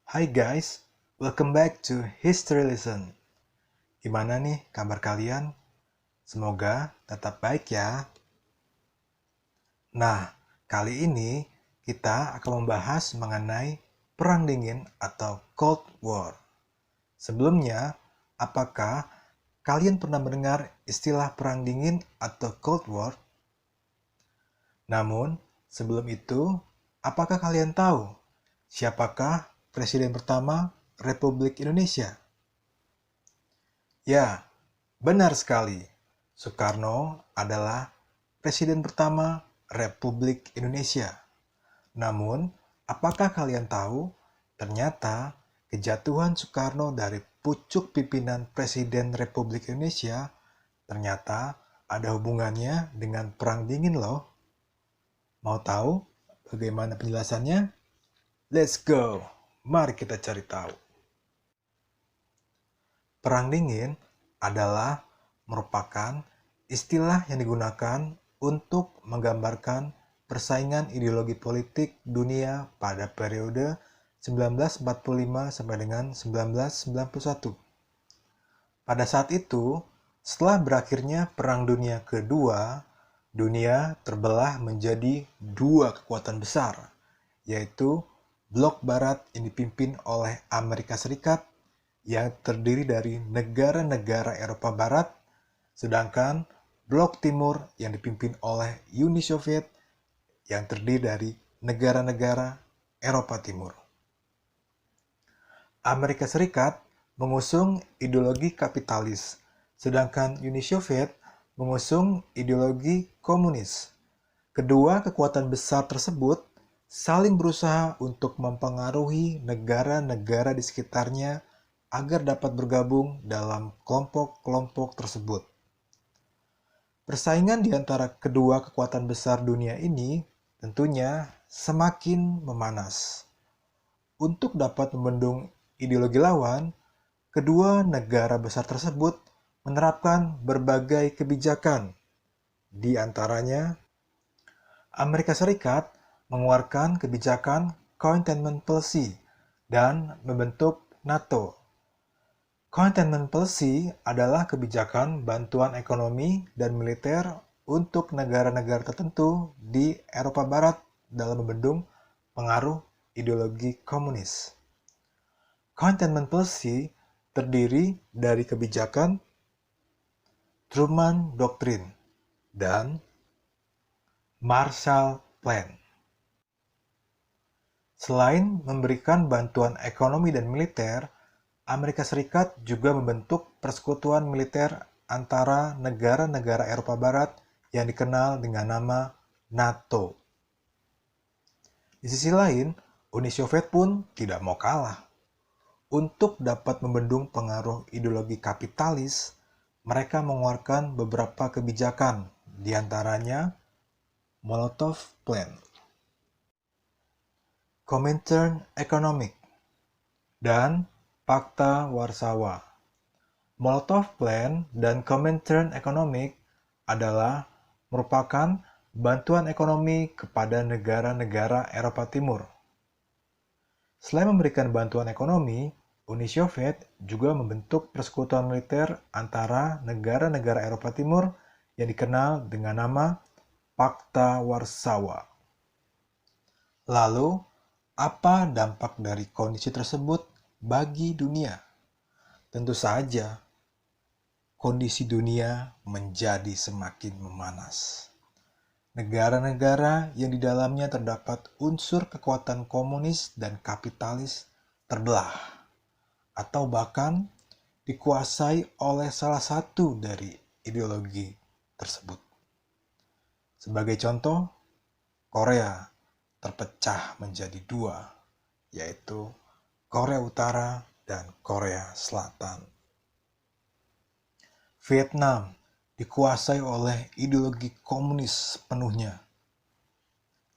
Hai guys, welcome back to History Lesson. Gimana nih kabar kalian? Semoga tetap baik ya. Nah, kali ini kita akan membahas mengenai Perang Dingin atau Cold War. Sebelumnya, apakah kalian pernah mendengar istilah Perang Dingin atau Cold War? Namun, sebelum itu, apakah kalian tahu siapakah Presiden pertama Republik Indonesia? Ya, benar sekali. Soekarno adalah Presiden pertama Republik Indonesia. Namun, apakah kalian tahu ternyata kejatuhan Soekarno dari pucuk pimpinan Presiden Republik Indonesia ternyata ada hubungannya dengan Perang Dingin loh. Mau tahu bagaimana penjelasannya? Let's go! Mari kita cari tahu. Perang Dingin adalah merupakan istilah yang digunakan untuk menggambarkan persaingan ideologi politik dunia pada periode 1945 sampai dengan 1991. Pada saat itu, setelah berakhirnya Perang Dunia Kedua, dunia terbelah menjadi dua kekuatan besar, yaitu Blok Barat yang dipimpin oleh Amerika Serikat yang terdiri dari negara-negara Eropa Barat, sedangkan Blok Timur yang dipimpin oleh Uni Soviet yang terdiri dari negara-negara Eropa Timur. Amerika Serikat mengusung ideologi kapitalis, sedangkan Uni Soviet mengusung ideologi komunis. Kedua kekuatan besar tersebut saling berusaha untuk mempengaruhi negara-negara di sekitarnya agar dapat bergabung dalam kelompok-kelompok tersebut. Persaingan di antara kedua kekuatan besar dunia ini tentunya semakin memanas. Untuk dapat membendung ideologi lawan, kedua negara besar tersebut menerapkan berbagai kebijakan. Di antaranya, Amerika Serikat mengeluarkan kebijakan Containment Policy dan membentuk NATO. Containment Policy adalah kebijakan bantuan ekonomi dan militer untuk negara-negara tertentu di Eropa Barat dalam membendung pengaruh ideologi komunis. Containment Policy terdiri dari kebijakan Truman Doctrine dan Marshall Plan. Selain memberikan bantuan ekonomi dan militer, Amerika Serikat juga membentuk persekutuan militer antara negara-negara Eropa Barat yang dikenal dengan nama NATO. Di sisi lain, Uni Soviet pun tidak mau kalah. Untuk dapat membendung pengaruh ideologi kapitalis, mereka mengeluarkan beberapa kebijakan, di antaranya Molotov Plan, Comintern Economic, dan Pakta Warsawa. Molotov Plan dan Comintern Economic adalah merupakan bantuan ekonomi kepada negara-negara Eropa Timur. Selain memberikan bantuan ekonomi, Uni Soviet juga membentuk persekutuan militer antara negara-negara Eropa Timur yang dikenal dengan nama Pakta Warsawa. Lalu, apa dampak dari kondisi tersebut bagi dunia? Tentu saja, kondisi dunia menjadi semakin memanas. Negara-negara yang di dalamnya terdapat unsur kekuatan komunis dan kapitalis terbelah, atau bahkan dikuasai oleh salah satu dari ideologi tersebut. Sebagai contoh, Korea terpecah menjadi dua, yaitu Korea Utara dan Korea Selatan. Vietnam dikuasai oleh ideologi komunis sepenuhnya.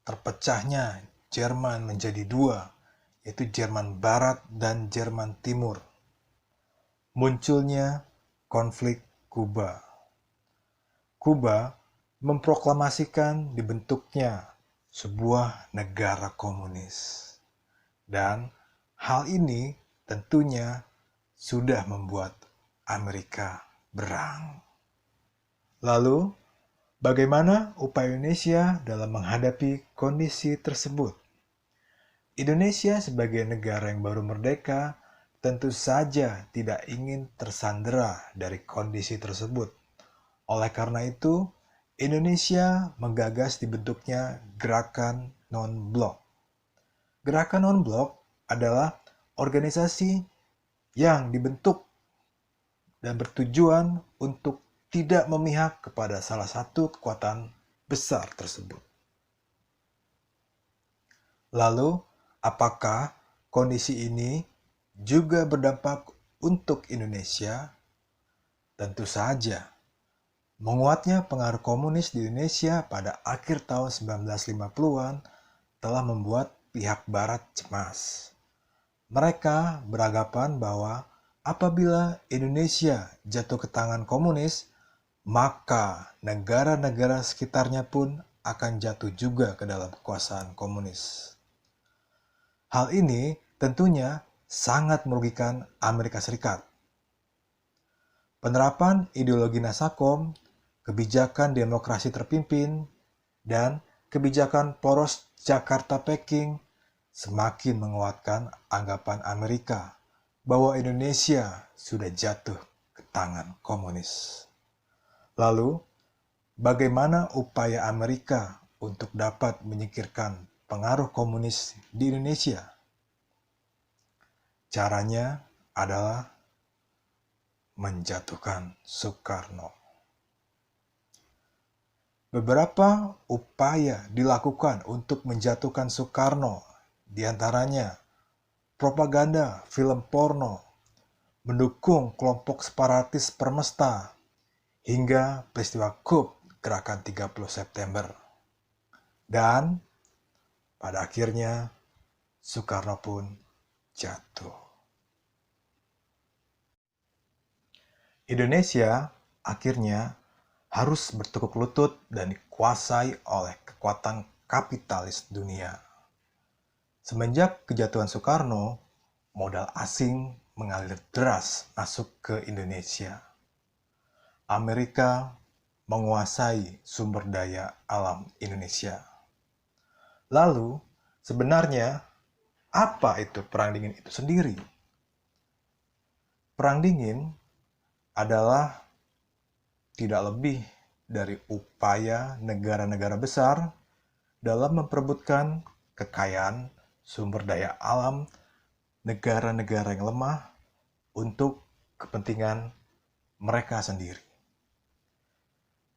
Terpecahnya Jerman menjadi dua, yaitu Jerman Barat dan Jerman Timur. Munculnya konflik Kuba. Kuba memproklamasikan dibentuknya sebuah negara komunis. Dan Hal ini tentunya sudah membuat Amerika berang. Lalu, bagaimana upaya Indonesia dalam menghadapi kondisi tersebut? Indonesia sebagai negara yang baru merdeka tentu saja tidak ingin tersandera dari kondisi tersebut. Oleh karena itu, Indonesia menggagas dibentuknya Gerakan Non-Blok. Gerakan Non-Blok adalah organisasi yang dibentuk dan bertujuan untuk tidak memihak kepada salah satu kekuatan besar tersebut. Lalu, apakah kondisi ini juga berdampak untuk Indonesia? Tentu saja. Menguatnya pengaruh komunis di Indonesia pada akhir tahun 1950-an telah membuat pihak barat cemas. Mereka beranggapan bahwa apabila Indonesia jatuh ke tangan komunis, maka negara-negara sekitarnya pun akan jatuh juga ke dalam kekuasaan komunis. Hal ini tentunya sangat merugikan Amerika Serikat. Penerapan ideologi Nasakom, kebijakan demokrasi terpimpin, dan kebijakan poros Jakarta-Peking semakin menguatkan anggapan Amerika bahwa Indonesia sudah jatuh ke tangan komunis. Lalu, bagaimana upaya Amerika untuk dapat menyingkirkan pengaruh komunis di Indonesia? Caranya adalah menjatuhkan Soekarno. Beberapa upaya dilakukan untuk menjatuhkan Soekarno, diantaranya propaganda film porno, mendukung kelompok separatis Permesta, hingga peristiwa KUB Gerakan 30 September. Dan pada akhirnya Soekarno pun jatuh. Indonesia akhirnya harus bertekuk lutut dan dikuasai oleh kekuatan kapitalis dunia. Semenjak kejatuhan Soekarno, modal asing mengalir deras masuk ke Indonesia. Amerika menguasai sumber daya alam Indonesia. Lalu, sebenarnya apa itu Perang Dingin itu sendiri? Perang Dingin adalah tidak lebih dari upaya negara-negara besar dalam memperebutkan kekayaan sumber daya alam negara-negara yang lemah untuk kepentingan mereka sendiri.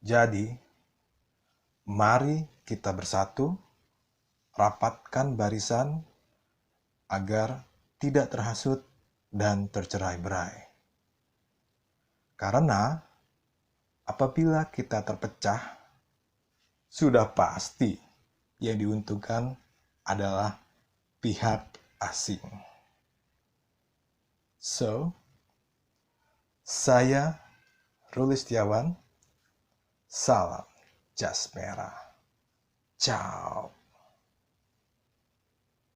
Jadi, mari kita bersatu, rapatkan barisan agar tidak terhasut dan tercerai-berai. Karena apabila kita terpecah, sudah pasti yang diuntungkan adalah pihak asing. So, saya Ruli Setiawan, salam jas merah. Ciao.